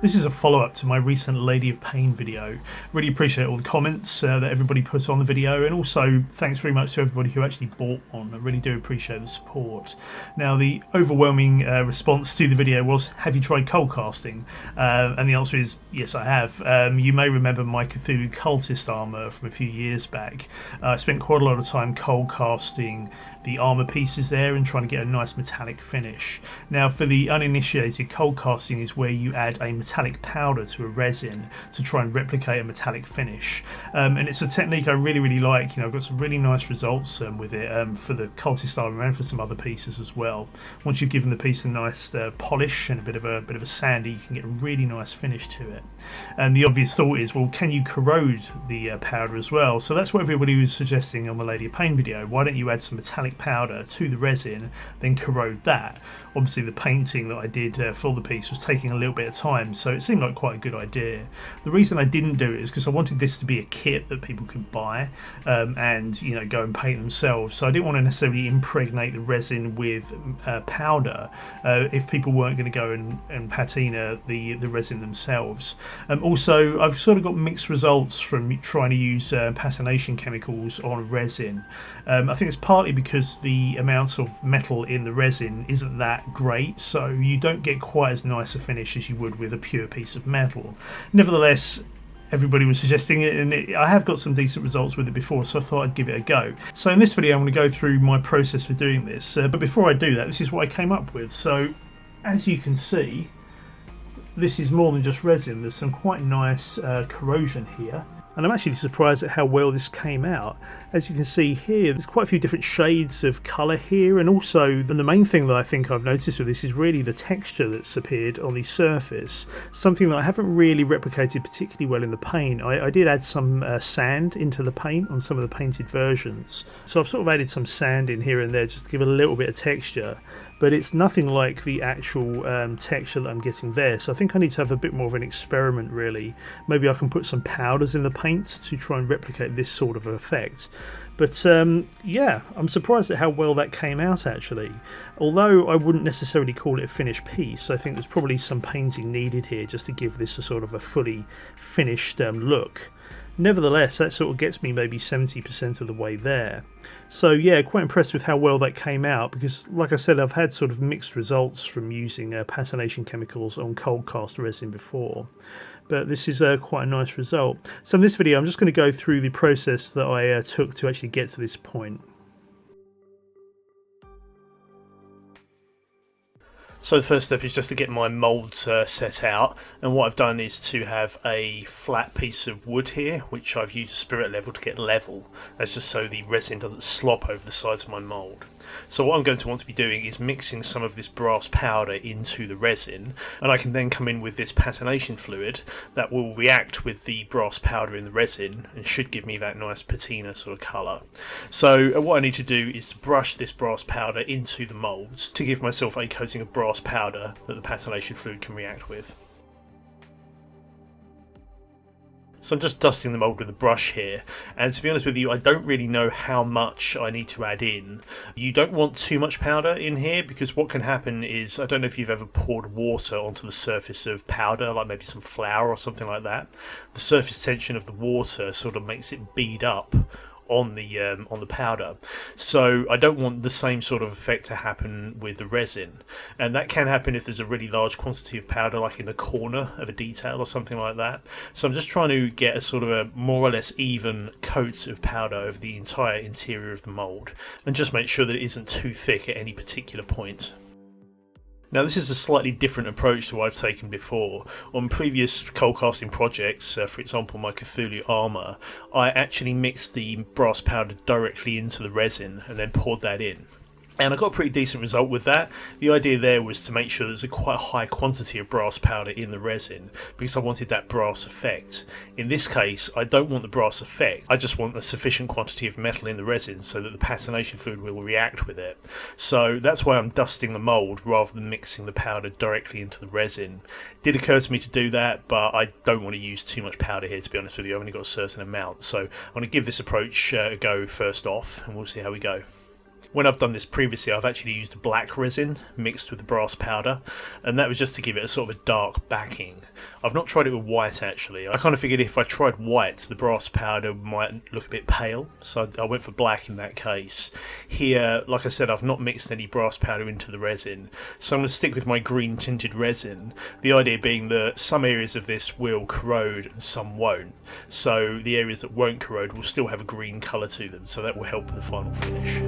This is a follow-up to my recent Lady of Pain video. Really appreciate all the comments that everybody put on the video, and also thanks very much to everybody who actually bought one. I really do appreciate the support. Now, the overwhelming response to the video was, have you tried cold casting? And the answer is yes, I have. You may remember my Cthulhu cultist armour from a few years back. I spent quite a lot of time cold casting the armour pieces there and trying to get a nice metallic finish. Now, for the uninitiated, cold casting is where you add a metallic powder to a resin to try and replicate a metallic finish, and it's a technique I really like. You know, I've got some really nice results with it for the cultist armour and for some other pieces as well. Once you've given the piece a nice polish and a bit of a sandy, you can get a really nice finish to it. And the obvious thought is, well, can you corrode the powder as well? So that's what everybody was suggesting on the Lady of Pain video. Why don't you add some metallic powder to the resin, then corrode that? Obviously the painting that I did for the piece was taking a little bit of time, so it seemed like quite a good idea. The reason I didn't do it is because I wanted this to be a kit that people could buy and, you know, go and paint themselves. So I didn't want to necessarily impregnate the resin with powder if people weren't going to go and patina the resin themselves. Also, I've sort of got mixed results from trying to use patination chemicals on resin. I think it's partly because the amount of metal in the resin isn't that great, so you don't get quite as nice a finish as you would with a pure piece of metal. Nevertheless, everybody was suggesting it, and I have got some decent results with it before, so I thought I'd give it a go. So in this video I'm going to go through my process for doing this, but before I do that, this is what I came up with. So as you can see, this is more than just resin. There's some quite nice corrosion here, and I'm actually surprised at how well this came out. As you can see here, there's quite a few different shades of colour here, and also the main thing that I think I've noticed with this is really the texture that's appeared on the surface, something that I haven't really replicated particularly well in the paint. I did add some sand into the paint on some of the painted versions, so I've sort of added some sand in here and there just to give it a little bit of texture, but it's nothing like the actual texture that I'm getting there. So I think I need to have a bit more of an experiment really. Maybe I can put some powders in the paint to try and replicate this sort of effect. But yeah, I'm surprised at how well that came out actually. Although I wouldn't necessarily call it a finished piece, I think there's probably some painting needed here just to give this a sort of a fully finished look. Nevertheless, that sort of gets me maybe 70% of the way there. So yeah, quite impressed with how well that came out, because like I said, I've had sort of mixed results from using patination chemicals on cold cast resin before. But this is quite a nice result. So in this video I'm just going to go through the process that I took to actually get to this point. So the first step is just to get my moulds set out, and what I've done is to have a flat piece of wood here, which I've used a spirit level to get level. That's just so the resin doesn't slop over the sides of my mould. So what I'm going to want to be doing is mixing some of this brass powder into the resin, and I can then come in with this patination fluid that will react with the brass powder in the resin and should give me that nice patina sort of colour. So what I need to do is to brush this brass powder into the moulds to give myself a coating of brass powder that the patination fluid can react with. So I'm just dusting the mould with a brush here, and to be honest with you, I don't really know how much I need to add in. You don't want too much powder in here, because what can happen is, I don't know if you've ever poured water onto the surface of powder, like maybe some flour or something like that. The surface tension of the water sort of makes it bead up on the powder, so I don't want the same sort of effect to happen with the resin, and that can happen if there's a really large quantity of powder, like in the corner of a detail or something like that. So I'm just trying to get a sort of a more or less even coat of powder over the entire interior of the mould, and just make sure that it isn't too thick at any particular point. Now this is a slightly different approach to what I've taken before. On previous cold casting projects, for example my Cthulhu armour, I actually mixed the brass powder directly into the resin and then poured that in. And I got a pretty decent result with that. The idea there was to make sure there's a quite high quantity of brass powder in the resin, because I wanted that brass effect. In this case, I don't want the brass effect, I just want a sufficient quantity of metal in the resin so that the patination fluid will react with it. So that's why I'm dusting the mould rather than mixing the powder directly into the resin. It did occur to me to do that, but I don't want to use too much powder here, to be honest with you. I've only got a certain amount, so I'm going to give this approach a go first off, and we'll see how we go. When I've done this previously, I've actually used black resin mixed with the brass powder, and that was just to give it a sort of a dark backing. I've not tried it with white actually. I kind of figured if I tried white, the brass powder might look a bit pale, so I went for black in that case. Here, like I said, I've not mixed any brass powder into the resin, so I'm going to stick with my green tinted resin. The idea being that some areas of this will corrode and some won't, so the areas that won't corrode will still have a green colour to them, so that will help with the final finish.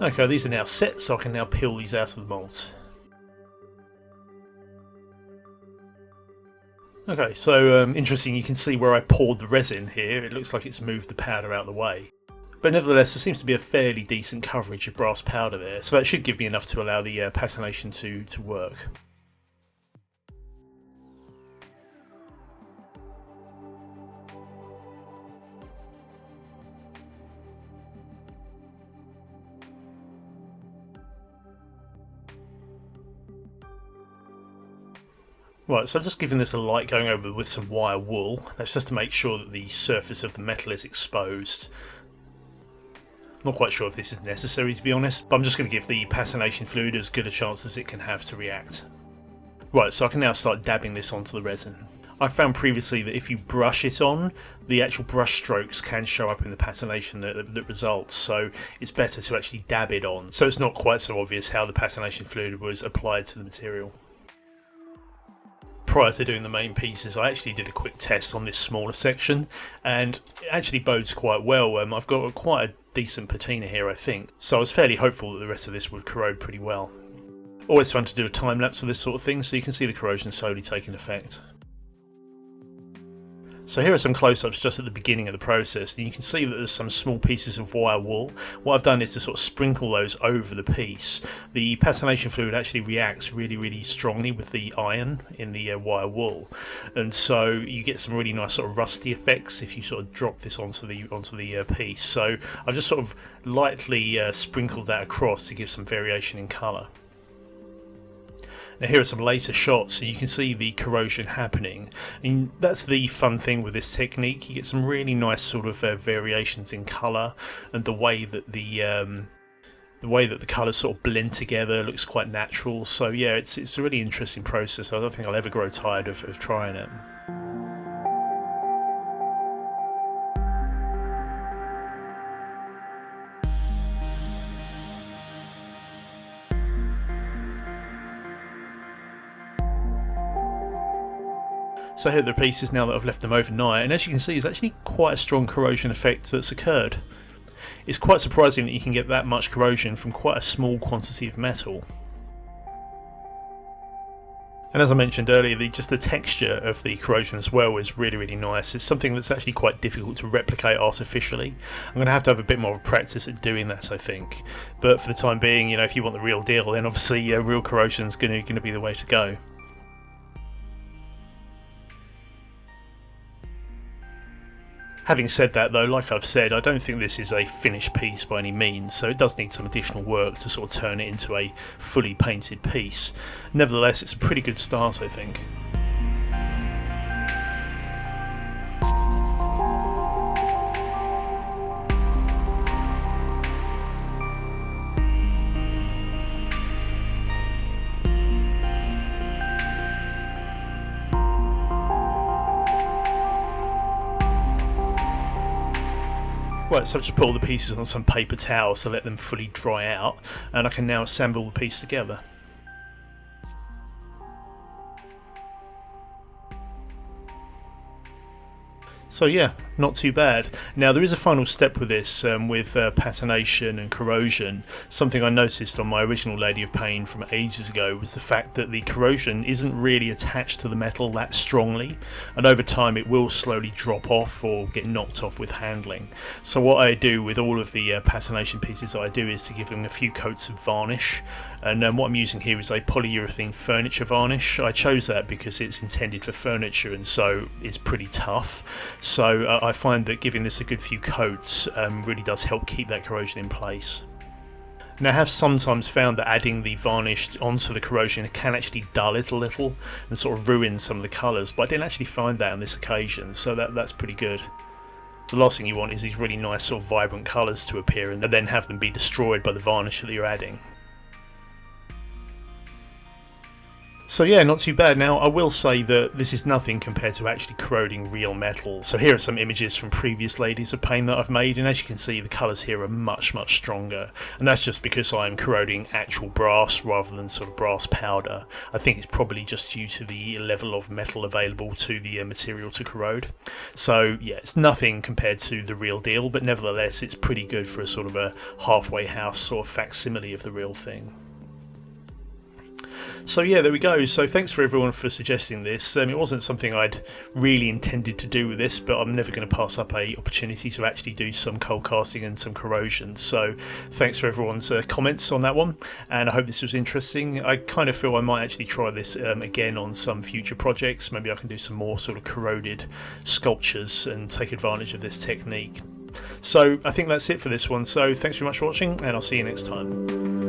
Okay, these are now set, so I can now peel these out of the moulds. Okay, so interesting, you can see where I poured the resin here. It looks like it's moved the powder out of the way. But nevertheless, there seems to be a fairly decent coverage of brass powder there, so that should give me enough to allow the patination to work. Right, so I'm just giving this a light going over with some wire wool. That's just to make sure that the surface of the metal is exposed. I'm not quite sure if this is necessary, to be honest, but I'm just going to give the patination fluid as good a chance as it can have to react. Right, so I can now start dabbing this onto the resin. I found previously that if you brush it on, the actual brush strokes can show up in the patination that results, so it's better to actually dab it on, so it's not quite so obvious how the patination fluid was applied to the material. Prior to doing the main pieces, I actually did a quick test on this smaller section, and it actually bodes quite well. I've got quite a decent patina here, I think, so I was fairly hopeful that the rest of this would corrode pretty well. Always fun to do a time lapse of this sort of thing, so you can see the corrosion slowly taking effect. So here are some close-ups just at the beginning of the process, and you can see that there's some small pieces of wire wool. What I've done is to sort of sprinkle those over the piece. The patination fluid actually reacts really strongly with the iron in the wire wool, and so you get some really nice sort of rusty effects if you sort of drop this onto the piece. So I've just sort of lightly sprinkled that across to give some variation in colour. Now here are some later shots, so you can see the corrosion happening, and that's the fun thing with this technique. You get some really nice sort of variations in colour, and the way that the colours sort of blend together looks quite natural. So yeah, it's a really interesting process. I don't think I'll ever grow tired of trying it. So here are the pieces now that I've left them overnight, and as you can see, there's actually quite a strong corrosion effect that's occurred. It's quite surprising that you can get that much corrosion from quite a small quantity of metal. And as I mentioned earlier, just the texture of the corrosion as well is really nice. It's something that's actually quite difficult to replicate artificially. I'm going to have a bit more of practice at doing that, I think. But for the time being, you know, if you want the real deal, then obviously real corrosion is going to be the way to go. Having said that though, like I've said, I don't think this is a finished piece by any means, so it does need some additional work to sort of turn it into a fully painted piece. Nevertheless, it's a pretty good start, I think. Right, so I've just put all the pieces on some paper towels to let them fully dry out, and I can now assemble the piece together. So yeah, not too bad. Now there is a final step with this, with patination and corrosion. Something I noticed on my original Lady of Pain from ages ago was the fact that the corrosion isn't really attached to the metal that strongly, and over time it will slowly drop off or get knocked off with handling. So what I do with all of the patination pieces I do is to give them a few coats of varnish, and what I'm using here is a polyurethane furniture varnish. I chose that because it's intended for furniture and so it's pretty tough. So I find that giving this a good few coats really does help keep that corrosion in place. Now I have sometimes found that adding the varnish onto the corrosion can actually dull it a little and sort of ruin some of the colours, but I didn't actually find that on this occasion, so that's pretty good. The last thing you want is these really nice sort of vibrant colours to appear and then have them be destroyed by the varnish that you're adding. So yeah, not too bad. Now I will say that this is nothing compared to actually corroding real metal. So here are some images from previous Ladies of Pain that I've made, and as you can see the colours here are much stronger, and that's just because I'm corroding actual brass rather than sort of brass powder. I think it's probably just due to the level of metal available to the material to corrode. So yeah, it's nothing compared to the real deal, but nevertheless it's pretty good for a sort of a halfway house sort of facsimile of the real thing. So yeah, there we go. So thanks for everyone for suggesting this. It wasn't something I'd really intended to do with this, but I'm never going to pass up a opportunity to actually do some cold casting and some corrosion. So thanks for everyone's comments on that one, and I hope this was interesting. I kind of feel I might actually try this again on some future projects. Maybe I can do some more sort of corroded sculptures and take advantage of this technique. So I think that's it for this one. So thanks very much for watching, and I'll see you next time.